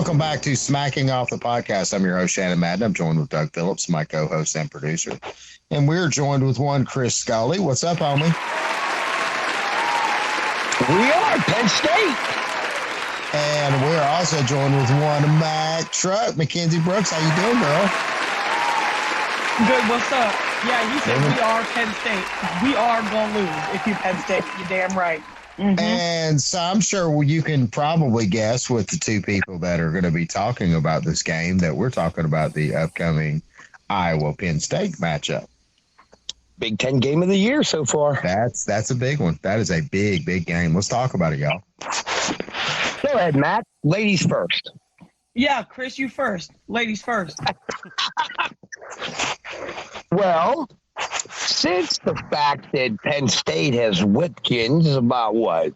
Welcome back to Smacking Off the Podcast. I'm your host, Shannon Madden. I'm joined with Doug Phillips, my co-host and producer. And we're joined with one Chris Scully. What's up, homie? We are Penn State. And we're also joined with one Mack Mackenzie Brooks. How you doing, girl? Good. What's up? Yeah, he said we are Penn State. We are going to lose if you Penn State. You're damn right. Mm-hmm. And so I'm sure you can probably guess with the two people that are going to be talking about this game that we're talking about the upcoming Iowa-Penn State matchup. Big Ten game of the year so far. That's a big one. That is a big, big game. Let's talk about it, y'all. Go ahead, Matt. Ladies first. Yeah, Chris, you first. Ladies first. Well, since the fact that Penn State has Whitkins about what?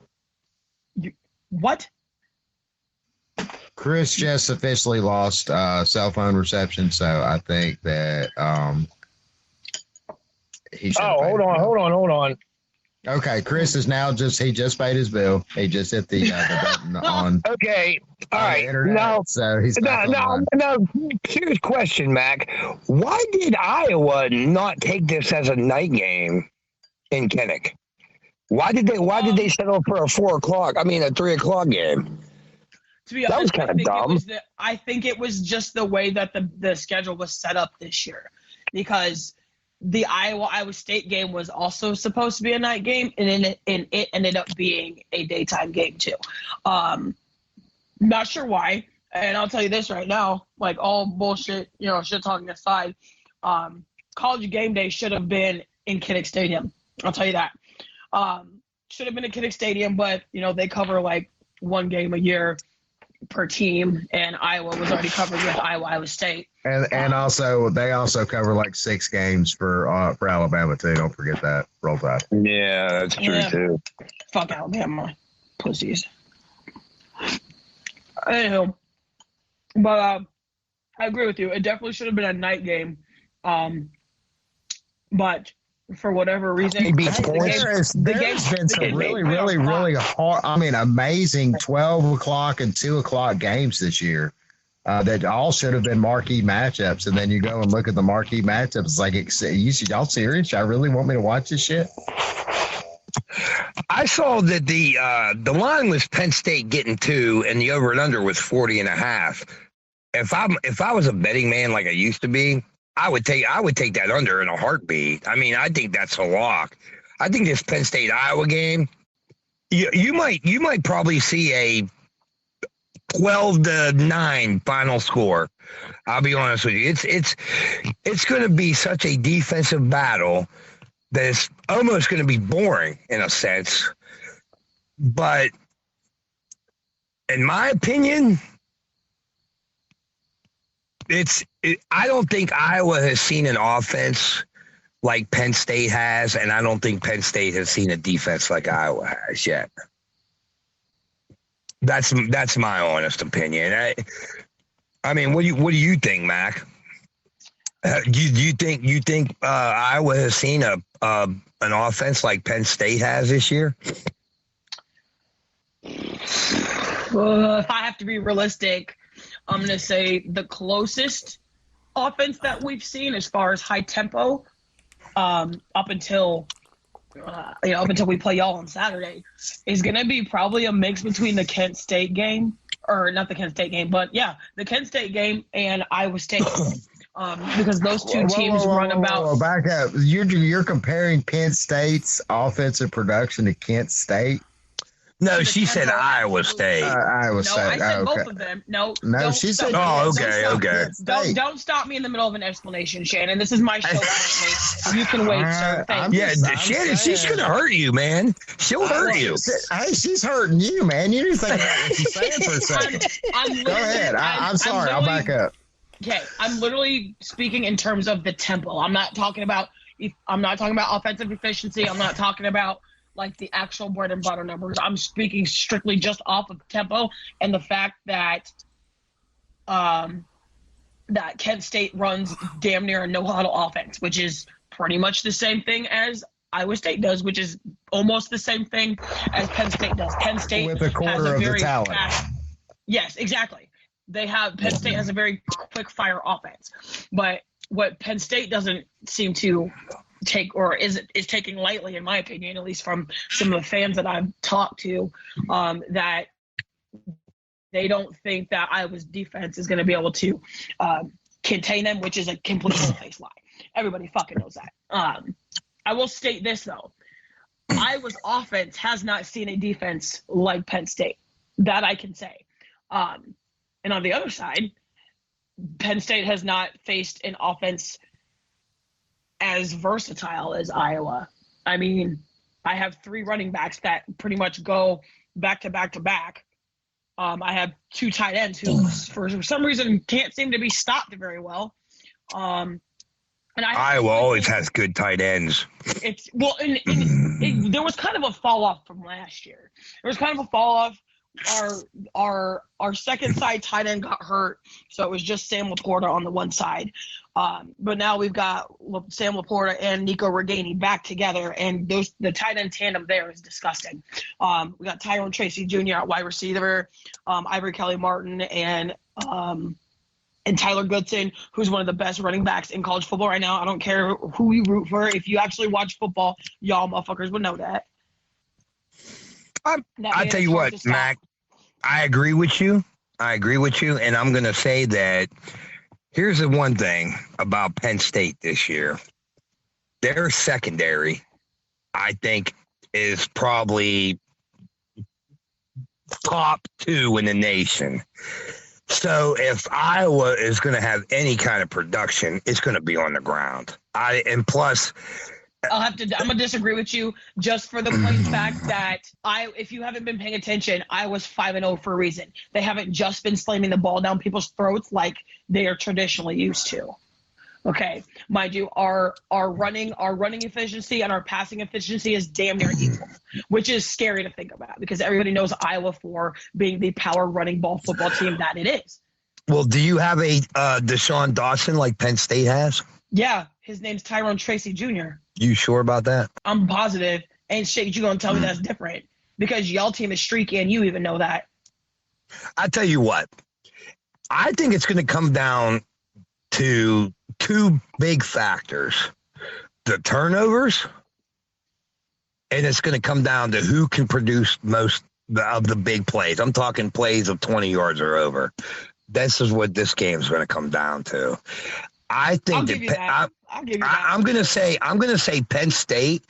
What? Chris just officially lost cell phone reception, so I think that he should. Oh, hold on. Okay, Chris is now he just paid his bill. He just hit the button on. Okay, all right. Internet, now, so he's no. Serious question, Mac. Why did Iowa not take this as a night game in Kinnick? Why did they settle for a 3:00 game? To be That was honest, kind of dumb. I think it was just the way that the schedule was set up this year, because the Iowa State game was also supposed to be a night game, and it ended up being a daytime game too. Not sure why, and I'll tell you this right now, like all bullshit, shit talking aside, College game day should have been in Kinnick Stadium. I'll tell you that. Should have been in Kinnick Stadium, but they cover like one game a year per team, and Iowa was already covered with Iowa State. And also they also cover like 6 games for Alabama too. Don't forget that. Roll Tide. Yeah, that's true too. Fuck Alabama, pussies. Anywho, but I agree with you. It definitely should have been a night game, but for whatever reason, There's been some really hard. Amazing 12 o'clock and 2 o'clock games this year. That all should have been marquee matchups, and then you go and look at the marquee matchups. It's like, y'all serious? Y'all really want me to watch this shit? I saw that the line was Penn State getting 2, and the over and under was 40.5. If I was a betting man like I used to be, I would take that under in a heartbeat. I think that's a lock. I think this Penn State Iowa game, you might probably see a 12-9 final score. I'll be honest with you. It's going to be such a defensive battle that it's almost going to be boring in a sense. But in my opinion, I don't think Iowa has seen an offense like Penn State has, and I don't think Penn State has seen a defense like Iowa has yet. That's my honest opinion. What do you think, Mac? Do you think Iowa has seen an offense like Penn State has this year? If I have to be realistic, I'm going to say the closest offense that we've seen as far as high tempo up until we play y'all on Saturday is going to be probably a mix between the Kent State game, or not the Kent State game, but yeah, the Kent State game and Iowa State. Because those two teams run about. Back up. You're comparing Penn State's offensive production to Kent State? No, she said Iowa State. Iowa State. No, I said okay. both of them. No, she said. Oh, okay. Don't stop me in the middle of an explanation, Shannon. This is my show currently. You can wait, sir. Thank you. Yeah, Shannon, she's gonna hurt you, man. She'll hurt you. Hey, she's hurting you, man. You need to think about what she's saying for a second. Go ahead. I'm sorry. I'll back up. Okay, I'm literally speaking in terms of the tempo. I'm not talking about offensive efficiency. I'm not talking about like the actual bread and butter numbers. I'm speaking strictly just off of tempo and the fact that that Kent State runs damn near a no-huddle offense, which is pretty much the same thing as Iowa State does, which is almost the same thing as Penn State does. Penn State with a quarter has a of very the talent. Yes, exactly. Penn State has a very quick fire offense, but what Penn State doesn't seem to take, or is taking lightly, in my opinion, at least from some of the fans that I've talked to, that they don't think that Iowa's defense is going to be able to contain them, which is a complete face lie. Everybody fucking knows that. I will state this, though. Iowa's offense has not seen a defense like Penn State. That I can say. And on the other side, Penn State has not faced an offense as versatile as Iowa. I mean, I have 3 running backs that pretty much go back to back to back. I have 2 tight ends who, for some reason, can't seem to be stopped very well. And Iowa always has good tight ends. There was kind of a fall off from last year. There was kind of a fall off. Our second side tight end got hurt, so it was just Sam Laporta on the one side. But now we've got Sam Laporta and Nico Reganey back together, and the tight end tandem there is disgusting. We got Tyrone Tracy Jr. at wide receiver, Ivory Kelly Martin, and Tyler Goodson, who's one of the best running backs in college football right now. I don't care who you root for. If you actually watch football, y'all motherfuckers would know that. I tell you what, Mac, I agree with you. And I'm going to say that here's the one thing about Penn State this year. Their secondary, I think, is probably top 2 in the nation. So if Iowa is going to have any kind of production, it's going to be on the ground. Plus, I'm gonna disagree with you just for the plain fact that if you haven't been paying attention, Iowa's 5-0 for a reason. They haven't just been slamming the ball down people's throats like they are traditionally used to. Okay, mind you, our running efficiency and our passing efficiency is damn near equal, which is scary to think about because everybody knows Iowa for being the power running ball football team that it is. Well, do you have a Deshaun Dawson like Penn State has? Yeah, his name's Tyrone Tracy Jr. You sure about that? I'm positive. Ain't shit you gonna tell me that's different because y'all team is streaky and you even know that. I tell you what, I think it's going to come down to 2 big factors: the turnovers, and it's going to come down to who can produce most of the big plays. I'm talking plays of 20 yards or over. This is what this game is going to come down to. I think I'm going to say Penn State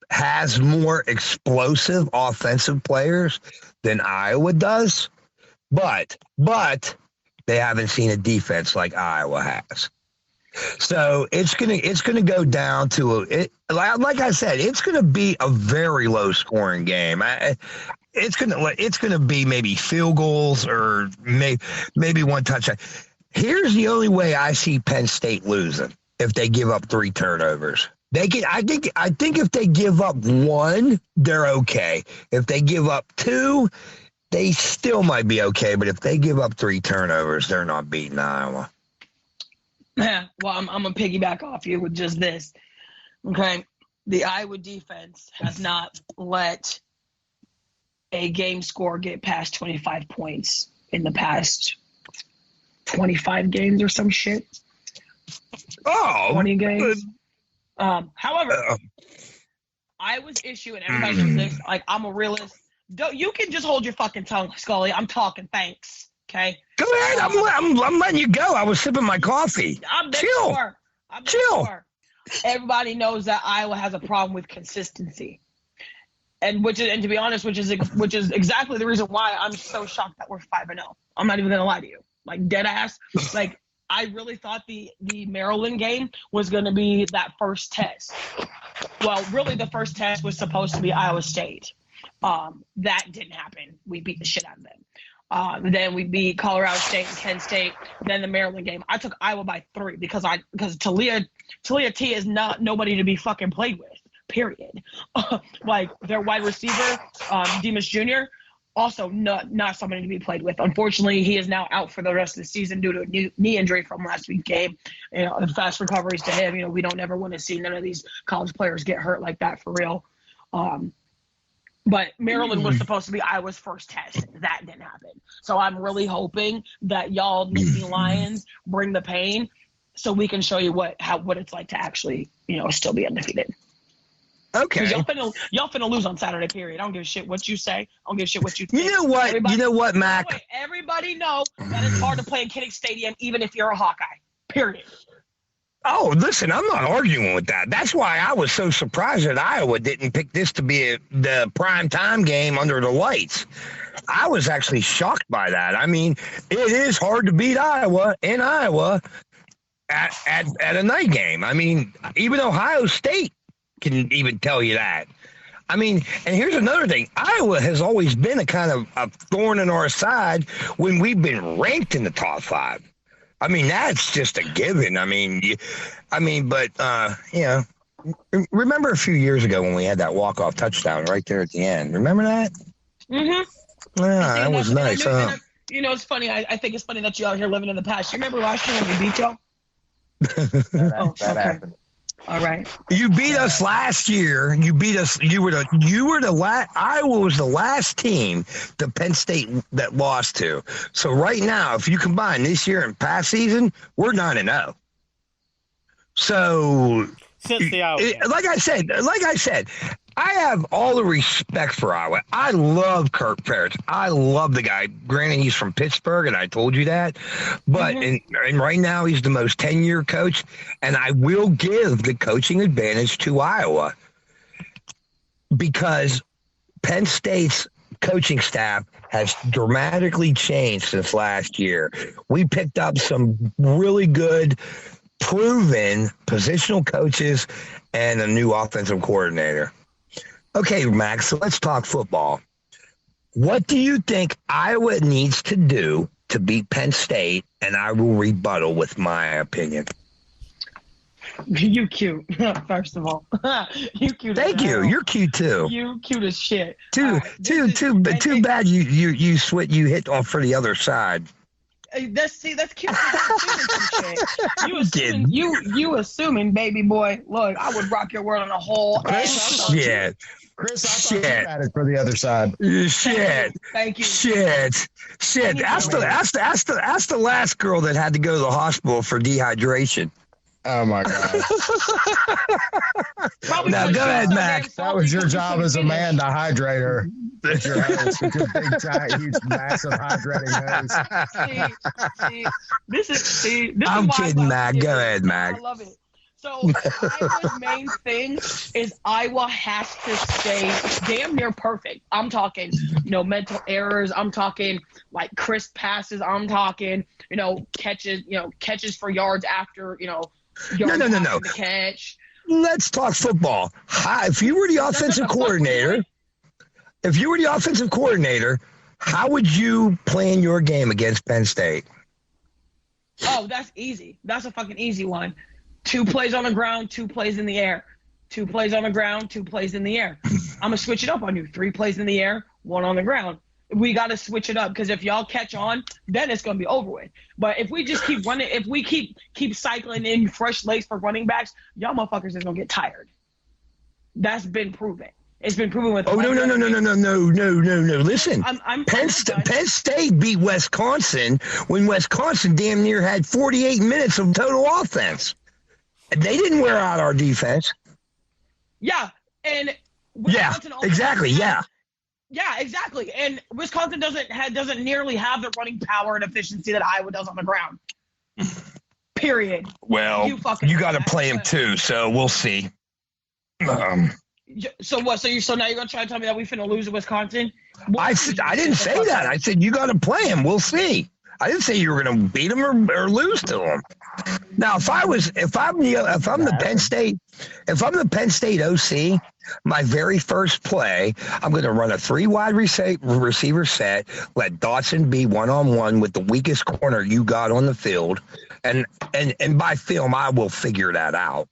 has more explosive offensive players than Iowa does, but they haven't seen a defense like Iowa has. So it's gonna go down to like I said, it's gonna be a very low scoring game. It's gonna be maybe field goals or maybe one touchdown. Here's the only way I see Penn State losing: if they give up 3 turnovers. I think if they give up 1, they're okay. If they give up 2, they still might be okay. But if they give up 3 turnovers, they're not beating Iowa. Yeah, well, I'm gonna piggyback off you with just this. Okay, the Iowa defense has not let a game score get past 25 points in the past 25 games or some shit. 20 games. However, Iowa's issue, and everybody knows this, like, I'm a realist. You can just hold your fucking tongue, Scully. I'm talking. Thanks. Okay. Go ahead. I'm letting you go. I was sipping my coffee. Chill. Everybody knows that Iowa has a problem with consistency, and to be honest, which is exactly the reason why I'm so shocked that we're 5-0. I'm not even gonna lie to you. Like, dead ass. Like, I really thought the Maryland game was going to be that first test. Well, really, the first test was supposed to be Iowa State. That didn't happen. We beat the shit out of them. Then we beat Colorado State and Kent State. Then the Maryland game. I took Iowa by 3 because Talia T is not nobody to be fucking played with, period. Like, their wide receiver, Demas Jr., also not somebody to be played with. Unfortunately, he is now out for the rest of the season due to a knee injury from last week's game. And fast recoveries to him. We don't ever want to see none of these college players get hurt like that for real. But Maryland was supposed to be Iowa's first test. That didn't happen. So I'm really hoping that y'all Nittany Lions bring the pain so we can show you what it's like to actually, still be undefeated. Okay. Y'all finna lose on Saturday, period. I don't give a shit what you say. I don't give a shit what you think. You know what, Mac? Everybody know that it's hard to play in Kinnick Stadium even if you're a Hawkeye, period. Oh, listen, I'm not arguing with that. That's why I was so surprised that Iowa didn't pick this to be the prime time game under the lights. I was actually shocked by that. I mean, it is hard to beat Iowa in Iowa at a night game. I mean, even Ohio State can even tell you that. I mean, and here's another thing. Iowa has always been a kind of a thorn in our side when we've been ranked in the top 5. I mean, that's just a given. Remember a few years ago when we had that walk-off touchdown right there at the end? Remember that? Mm-hmm. Yeah, that was nice, huh? It's funny. I think it's funny that you out here living in the past. You remember last year when we beat y'all? That happened. All right. You beat us last year. You beat us. You were the last. Iowa was the last team that Penn State that lost to. So right now, if you combine this year and past season, we're 9-0. So since the Iowa game. like I said, I have all the respect for Iowa. I love Kirk Ferentz. I love the guy. Granted, he's from Pittsburgh, and I told you that. But and right now, he's the most 10-year coach, and I will give the coaching advantage to Iowa because Penn State's coaching staff has dramatically changed since last year. We picked up some really good, proven positional coaches and a new offensive coordinator. Okay, Max, so let's talk football. What do you think Iowa needs to do to beat Penn State? And I will rebuttal with my opinion. You cute, first of all. You cute. Thank you. You're cute too. You cute as shit. Too bad you hit on for the other side. That's cute. You assuming, baby boy. Look, I would rock your world on a whole. Shit. Chris, I thought you had it for the other side. Shit. Thank you. Shit. Ask the last girl that had to go to the hospital for dehydration. Oh my God. Now go ahead, Mac. That was your job as a man to hydrate her. With your hose, with your big, giant, huge, massive hydrating hose. This is I'm kidding, Mac. Go ahead, Mac. I love it. So Iowa's main thing is Iowa has to stay damn near perfect. I'm talking, mental errors. I'm talking like crisp passes. I'm talking, catches for yards after, yards after the catch. Let's talk football. If you were the offensive coordinator, how would you plan your game against Penn State? Oh, that's easy. That's a fucking easy one. 2 plays on the ground, 2 plays in the air. 2 plays on the ground, 2 plays in the air. I'm going to switch it up on you. 3 plays in the air, 1 on the ground. We got to switch it up because if y'all catch on, then it's going to be over with. But if we just keep running, if we keep cycling in fresh legs for running backs, y'all motherfuckers is going to get tired. That's been proven. It's been proven with. Oh, no. Listen, Penn State beat Wisconsin when Wisconsin damn near had 48 minutes of total offense. They didn't wear out our defense. Yeah, and Wisconsin exactly. Yeah, exactly. And Wisconsin doesn't nearly have the running power and efficiency that Iowa does on the ground. Period. Well, you got to play him too, so we'll see. So what? So now you're gonna try to tell me that we finna lose to Wisconsin? I didn't say that. I said you got to play him. We'll see. I didn't say you were going to beat him or lose to him. Now, if I'm the Penn State OC, my very first play, I'm going to run a 3 wide receiver set, let Dotson be 1-on-1 with the weakest corner you got on the field, and by film I will figure that out.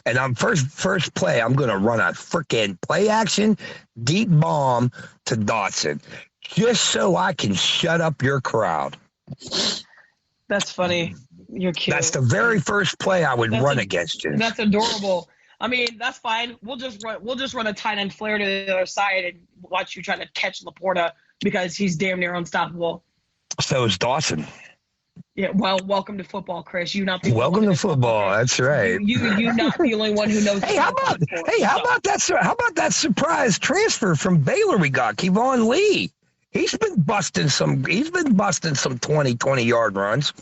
And on first play, I'm going to run a freaking play action deep bomb to Dotson, just so I can shut up your crowd. That's funny. You're cute. That's the very first play I would run against you. That's adorable. I mean, that's fine. We'll just run a tight end flare to the other side and watch you try to catch Laporta because he's damn near unstoppable. So is Dawson. Yeah, well, welcome to football, Chris. You not the welcome to football. That's right. You not the only one who knows. How about that surprise transfer from Baylor we got, Kevon Lee? He's been busting some 20-yard runs.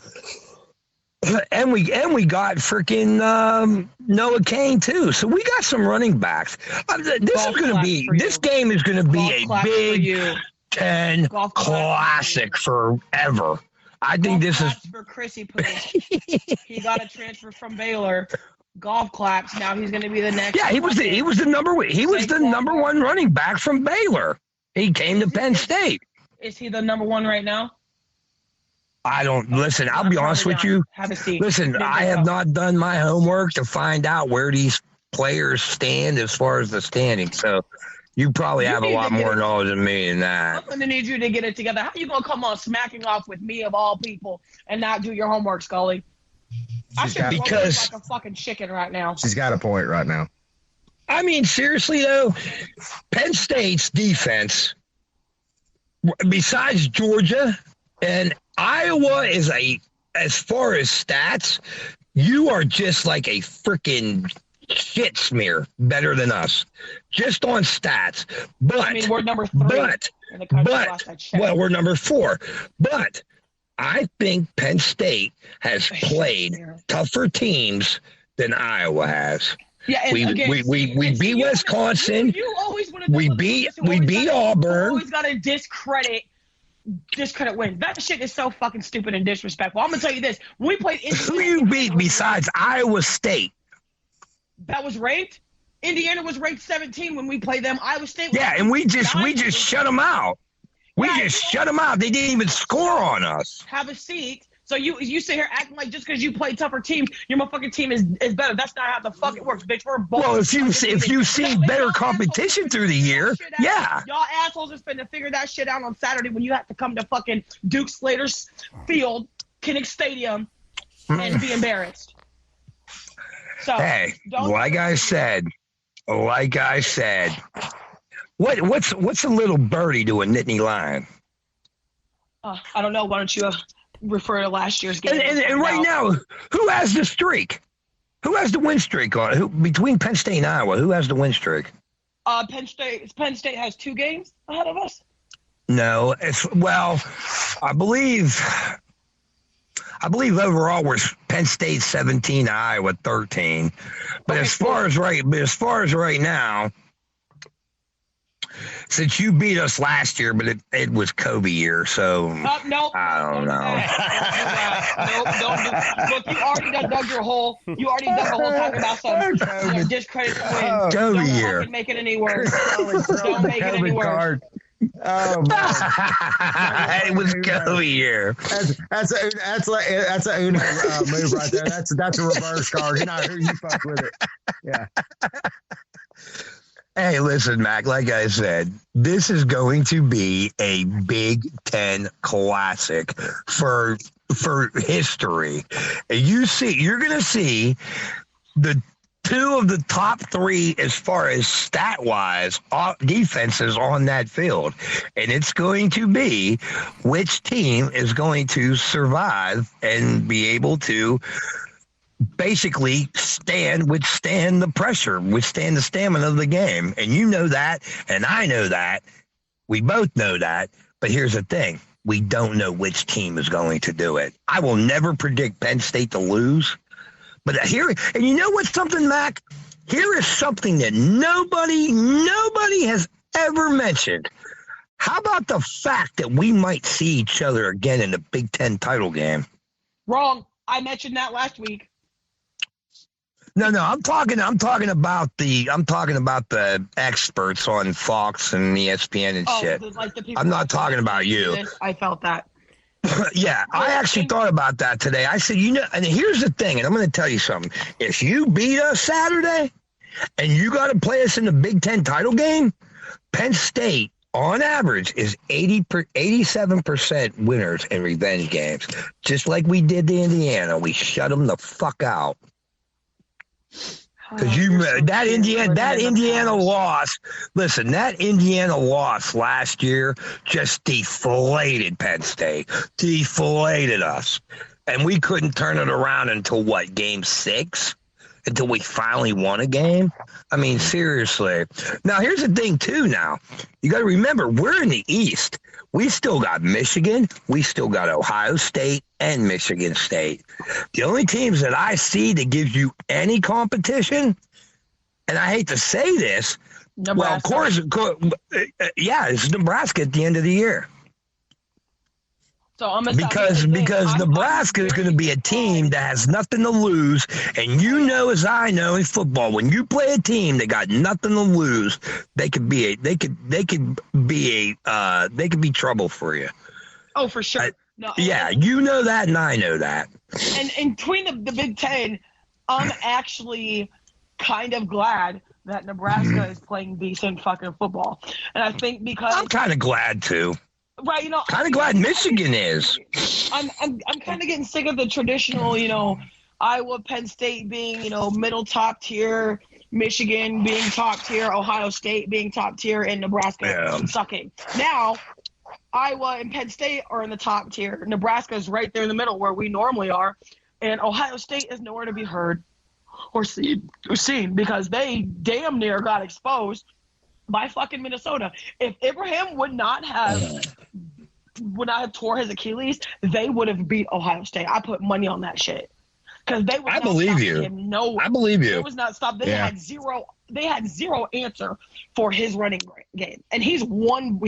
And we got freaking Noah Kane too. So we got some running backs. This game is gonna be a Big 10 classic forever. I think this is for Chrissy. He got a transfer from Baylor. Golf claps. Now he's going to be the next. Yeah, he was the number one running back from Baylor. He came to Penn State. Is he the number one right now? I don't listen. I'll be honest with you. Have a seat. Listen, I have not done my homework to find out where these players stand as far as the standing. So you probably have a lot more knowledge than me in that. I'm going to need you to get it together. How you going to come on smacking off with me of all people and not do your homework, Scully? Because like a fucking chicken right now. She's got a point right now. I mean, seriously though, Penn State's defense, besides Georgia and Iowa, as far as stats, you are just like a freaking shit smear better than us, just on stats. But I mean, we're number 3 in the country last I checked. Well, we're number 4. But I think Penn State has played tougher teams than Iowa has. Yeah, we beat Wisconsin. We beat Auburn. You always got to discredit wins. That shit is so fucking stupid and disrespectful. I'm gonna tell you this: when we played Indiana, who you beat besides Iowa State? That was ranked. Indiana was ranked 17 when we played them. Iowa State. Was and we just shut them out. We just shut them out. They didn't even score on us. Have a seat. So you sit here acting like just because you play tougher teams, your motherfucking team is better. That's not how the fuck it works, bitch. We're both. Well, if you see better competition through the year, yeah. Y'all assholes are finna figure that shit out on Saturday when you have to come to fucking Duke Slater's Field, Kinnick Stadium, and be embarrassed. So hey, like I said, what's a little birdie to a Nittany Lion? I don't know. Why don't you refer to last year's game? And right now, who has the streak? Who has the win streak on? Between Penn State and Iowa, who has the win streak? Penn State has 2 games ahead of us. No, I believe overall we're Penn State 17, Iowa 13. But as far as right now, since you beat us last year, but it was Kobe year, so nope, I don't know. Don't do. Look, you already dug your hole. You already dug the hole talking about some discredit to win. Kobe don't year. Don't make it any worse. Don't make it any worse. Oh man. It was Kobe year. That's a Uno move right there. That's a reverse card. You know who you fuck with it. Yeah. Hey, listen, Mac, like I said, this is going to be a Big 10 classic for history. And you're going to see the 2 of the top 3 as far as stat-wise defenses on that field. And it's going to be which team is going to survive and be able to basically withstand the pressure, withstand the stamina of the game. And you know that, and I know that. We both know that. But here's the thing. We don't know which team is going to do it. I will never predict Penn State to lose. But here, and you know what's something, Mac? Here is something that nobody has ever mentioned. How about the fact that we might see each other again in the Big 10 title game? Wrong. I mentioned that last week. No, I'm talking about the experts on Fox and ESPN and shit. Like the people I'm not talking about you. I felt that. Yeah, I actually thought about that today. I said, and here's the thing, and I'm going to tell you something. If you beat us Saturday and you got to play us in the Big 10 title game, Penn State, on average, is 87% winners in revenge games. Just like we did to Indiana. We shut them the fuck out. Because that Indiana loss. Listen, that Indiana loss last year just deflated Penn State, deflated us, and we couldn't turn it around until what, Game 6, until we finally won a game. I mean, seriously. Now here's the thing too. Now you got to remember, we're in the East. We still got Michigan. We still got Ohio State and Michigan State. The only teams that I see that gives you any competition, and I hate to say this, Nebraska. well, of course, yeah, it's Nebraska at the end of the year. So I'm Because Nebraska is going to be a team that has nothing to lose, and you know as I know in football, when you play a team that got nothing to lose, they could be trouble for you. Oh, for sure. Yeah, you know that, and I know that. And between the Big Ten, I'm actually kind of glad that Nebraska is playing decent fucking football, and I think because I'm kind of glad too. Right, kind of glad Michigan is. I'm kind of getting sick of the traditional, Iowa, Penn State being, middle top tier, Michigan being top tier, Ohio State being top tier, and Nebraska sucking. Now, Iowa and Penn State are in the top tier. Nebraska is right there in the middle where we normally are, and Ohio State is nowhere to be heard or seen because they damn near got exposed by fucking Minnesota. If Abraham would not have tore his Achilles, they would have beat Ohio State. I put money on that shit. Because they would I believe you. I believe you. It was not stopped. They had zero answer for his running game. And he's one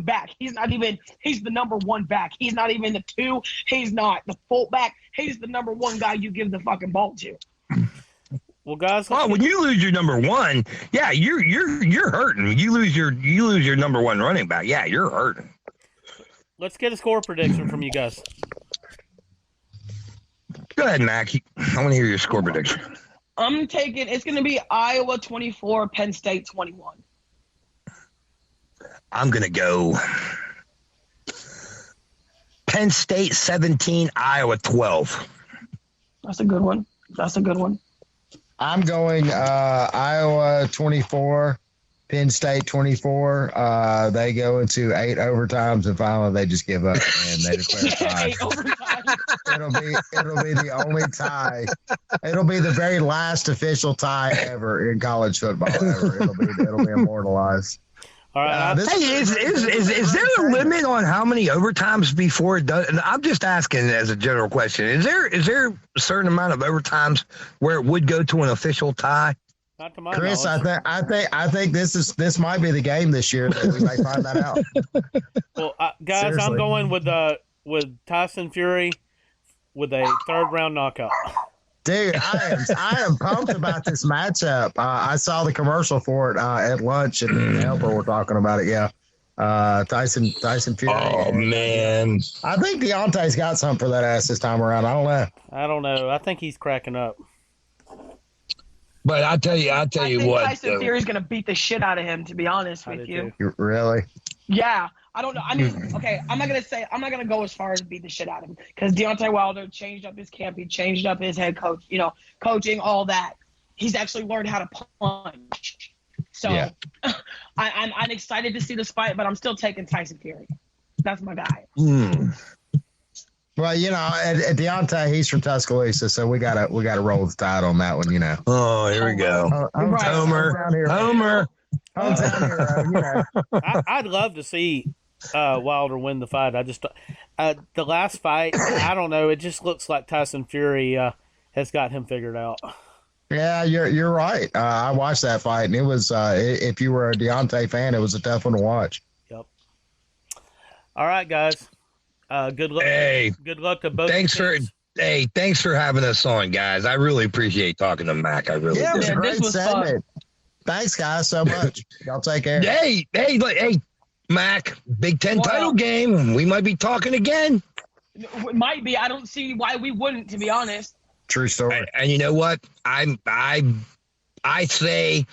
back. He's the number one back. He's not even the 2. He's not the fullback. He's the number 1 guy you give the fucking ball to. Well, guys, when you lose your number 1, yeah, you're hurting. You lose your number 1 running back. Yeah, you're hurting. Let's get a score prediction from you guys. Go ahead, Mac. I want to hear your score prediction. I'm taking it's going to be Iowa 24, Penn State 21. I'm going to go Penn State 17, Iowa 12. That's a good one. I'm going Iowa 24, Penn State 24. They go into 8 overtimes, and finally they just give up and they declare tie. 8 overtimes. It'll be the only tie. It'll be the very last official tie ever in college football. Ever. It'll be immortalized. All right. Hey, is there a limit on how many overtimes before it does? And I'm just asking as a general question. Is there a certain amount of overtimes where it would go to an official tie? Not to my Chris, knowledge. I think this might be the game this year that we may find that out. Well, guys, Seriously. I'm going with Tyson Fury with a 3rd round knockout. Dude, I am pumped about this matchup. I saw the commercial for it at lunch, and the helper were talking about it. Yeah, Tyson Fury. Oh man, I think Deontay's got something for that ass this time around. I don't know. I think he's cracking up. but I tell you what. Tyson Fury's going to beat the shit out of him, to be honest with you. Really? Yeah. I don't know. I mean, okay, I'm not gonna go as far as beat the shit out of him because Deontay Wilder changed up his camp. He changed up his head coach, coaching, all that. He's actually learned how to punch. So yeah. I'm excited to see this fight, but I'm still taking Tyson Fury. That's my guy. Well, Deontay, he's from Tuscaloosa, so we gotta roll the tide on that one, Oh, here we go. Homer. I'd love to see Wilder win the fight. I just the last fight, I don't know. It just looks like Tyson Fury has got him figured out. Yeah, you're right. I watched that fight, and it was if you were a Deontay fan, it was a tough one to watch. Yep. All right, guys. Good luck. Hey, good luck to both. Thanks for having us on, guys. I really appreciate talking to Mac. I really do. It was a great segment. Thanks, guys, so much. Y'all take care. Hey, Mac, Big Ten title game. We might be talking again. It might be. I don't see why we wouldn't, to be honest. True story. And you know what? I say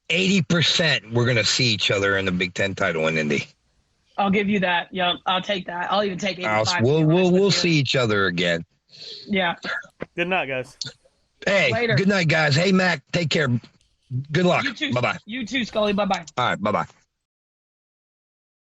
80% we're going to see each other in the Big Ten title in Indy. I'll give you that. Yeah, I'll take that. I'll even take 85. We'll see each other again. Yeah. Good night, guys. Hey, Later. good night, guys. Hey, Mac, take care. Good luck. You too. Bye-bye. You too, Scully. Bye-bye. All right, bye-bye.